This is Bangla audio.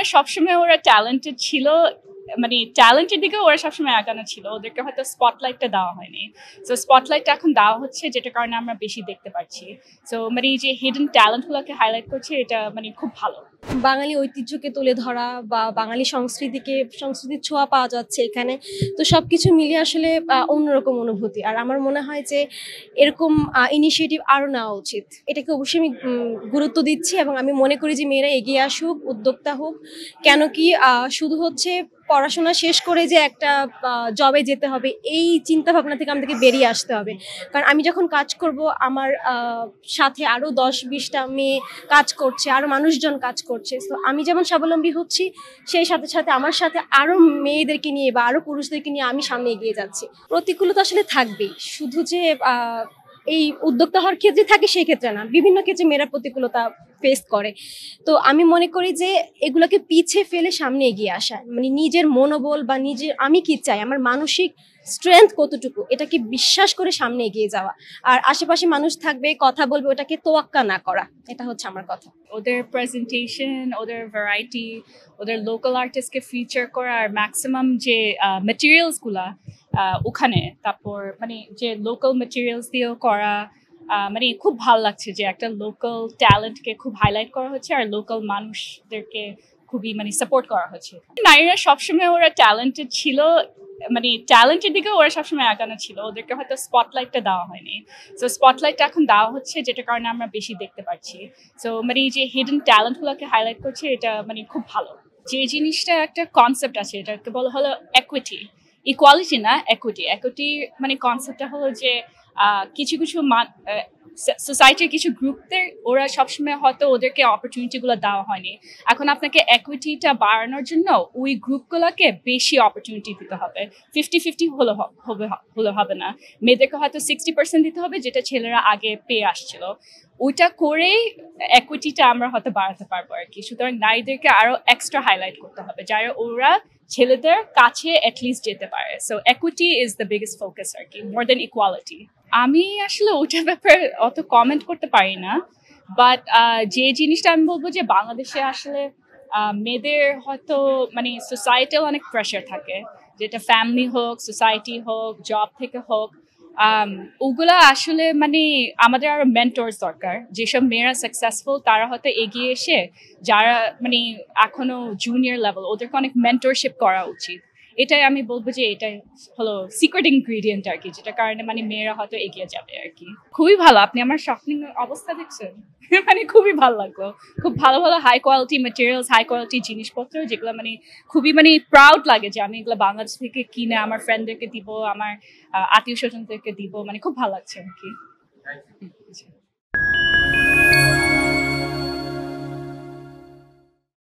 নারীরা সবসময় ওরা ট্যালেন্টেড ছিল, মানে ট্যালেন্টের দিকে ওরা সবসময় আগানো ছিল, ওদেরকে হয়তো স্পটলাইটটা দেওয়া হয়নি। সো স্পটলাইটটা এখন দেওয়া হচ্ছে, যেটা কারণে আমরা বেশি দেখতে পাচ্ছি। সো মানে এই যে হিডেন ট্যালেন্টগুলোকে হাইলাইট করছে, এটা মানে খুব ভালো। বাঙালি ঐতিহ্যকে তুলে ধরা বা বাঙালি সংস্কৃতির ছোঁয়া পাওয়া যাচ্ছে এখানে। তো সবকিছু মিলিয়ে আসলে অন্যরকম অনুভূতি। আর আমার মনে হয় যে এরকম ইনিশিয়েটিভ আরো নেওয়া উচিত। এটাকে অবশ্যই আমি গুরুত্ব দিচ্ছি এবং আমি মনে করি যে মেয়েরা এগিয়ে আসুক, উদ্যোক্তা হোক। কেন কি শুধু হচ্ছে পড়াশোনা শেষ করে যে একটা জবে যেতে হবে এই চিন্তা ভাবনা থেকে আমাদেরকে বেরিয়ে আসতে হবে। কারণ আমি যখন কাজ করব আমার সাথে আরো 10-20টা মেয়ে কাজ করছে, আরো মানুষজন কাজ করছে। তো আমি যেমন স্বাবলম্বী হচ্ছি, সেই সাথে সাথে আমার সাথে আরো মেয়েদেরকে নিয়ে বা আরো পুরুষদেরকে নিয়ে আমি সামনে এগিয়ে যাচ্ছি। প্রতিকূলতা আসলে থাকবেই, শুধু যে এই উদ্যোক্তা হওয়ার ক্ষেত্রে থাকে সেই ক্ষেত্রে না, বিভিন্ন ক্ষেত্রে মেয়েরা প্রতিকূলতা ফেস করে। তো আমি মনে করি যে এগুলোকে পিছিয়ে ফেলে সামনে এগিয়ে আসা, মানে নিজের মনোবল বা নিজের আমি কি চাই, আমার মানসিক স্ট্রেংথ কতটুকু, এটাকে বিশ্বাস করে সামনে এগিয়ে যাওয়া। আর আশেপাশে মানুষ থাকবে, কথা বলবে, ওটাকে তোয়াক্কা না করা। এটা হচ্ছে আমার কথা। ওদের প্রেজেন্টেশন, ওদের ভ্যারাইটি, ওদের লোকাল আর্টিস্টকে ফিচার করা, আর ম্যাক্সিমাম যে মেটেরিয়ালসগুলা ওখানে, তারপর মানে যে লোকাল মেটেরিয়ালস দিয়েও করা, মানে খুব ভালো লাগছে যে একটা লোকাল ট্যালেন্টকে খুব হাইলাইট করা হচ্ছে, আর লোকাল মানুষদেরকে খুবই মানে সাপোর্ট করা হচ্ছে। নারীরা সবসময় ওরা ট্যালেন্টেড ছিল, মানে ট্যালেন্টের দিকে ওরা সবসময় আগানো ছিল, ওদেরকে হয়তো স্পটলাইটটা দেওয়া হয়নি। সো স্পটলাইটটা এখন দেওয়া হচ্ছে, যেটা কারণে আমরা বেশি দেখতে পাচ্ছি। সো মানে এই যে হিডেন ট্যালেন্টগুলোকে হাইলাইট করছে, এটা মানে খুব ভালো। যে জিনিসটা একটা কনসেপ্ট আছে, এটাকে বলা হলো একুইটি, ইকুয়ালিটি না একুইটি। একুইটি মানে কনসেপ্টটা হলো যে কিছু কিছু সোসাইটির কিছু গ্রুপদের ওরা সবসময় হয়তো ওদেরকে অপরচুনিটিগুলো দেওয়া হয়নি। এখন আপনাকে একুইটিটা বাড়ানোর জন্য ওই গ্রুপগুলোকে বেশি অপরচুনিটি দিতে হবে। 50-50 হলে হবে না, মেয়েদেরকে হয়তো 60% দিতে হবে, যেটা ছেলেরা আগে পেয়ে আসছিল। ওইটা করেই একুইটিটা আমরা হয়তো বাড়াতে পারবো আর কি। সুতরাং নারীদেরকে আরো এক্সট্রা হাইলাইট করতে হবে, যারা ওরা ছেলেদের কাছে অ্যাটলিস্ট যেতে পারে। So equity is the biggest focus আর কি, মোর দেন ইকুয়ালিটি। আমি আসলে ওটার ব্যাপারে অত কমেন্ট করতে পারি না, বাট যে জিনিসটা আমি বলবো যে বাংলাদেশে আসলে মেয়েদের হয়তো মানে সোসাইটিও অনেক প্রেশার থাকে, যেটা ফ্যামিলি হোক, সোসাইটি হোক, জব থেকে হোক। ওগুলা আসলে মানে আমাদের আরো মেন্টরস দরকার। যেসব মেয়েরা সাকসেসফুল তারা হয়তো এগিয়ে এসে, যারা মানে এখনো জুনিয়র লেভেল, ওদেরকে অনেক মেন্টরশিপ করা উচিত। এটাই আমি বলবো যে এটাই হলো সিক্রেট ইনগ্রিডিয়েন্ট আর কি, যেটা কারণে মানে মেয়েরা হয়তো এগিয়ে যাবে আর কি। খুবই ভালো, আপনি আমার শপিং অবস্থা দেখছেন? মানে খুবই ভালো লাগলো। খুব ভালো ভালো high quality materials, high quality জিনিসপত্র, যেগুলো মানে খুবই মানে প্রাউড লাগে যে আমি এগুলো বাংলাদেশ থেকে কিনে আমার ফ্রেন্ডদেরকে দিব, আমার আত্মীয় স্বজনদেরকে দিব। মানে খুব ভালো লাগছে আর কি।